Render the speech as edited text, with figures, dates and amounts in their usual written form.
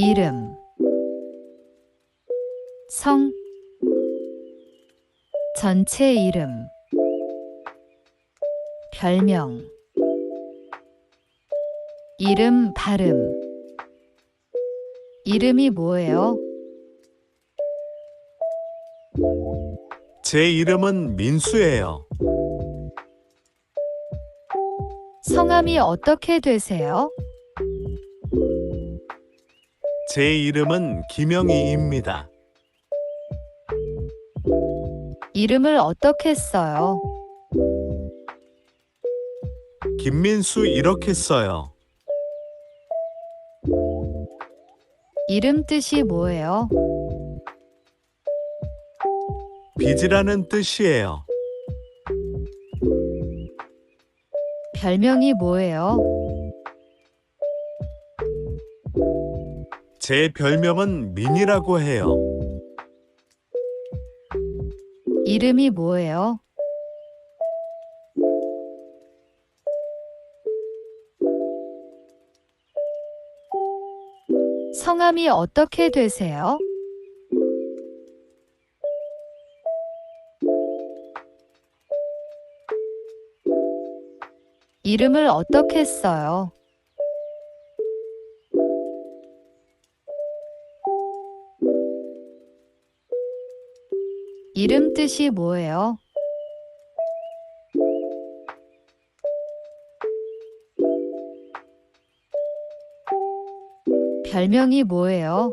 이름, 성, 전체 이름, 별명, 이름 발음, 이름이 뭐예요? 제 이름은 민수예요. 성함이 어떻게 되세요? 제 이름은 김영희입니다. 이름을 어떻게 써요? 김민수 이렇게 써요. 이름 뜻이 뭐예요? 빚이라는 뜻이에요. 별명이 뭐예요? 제 별명은 민이라고 해요. 이름이 뭐예요? 성함이 어떻게 되세요? 이름을 어떻게 써요? 이름 뜻이 뭐예요? 별명이 뭐예요?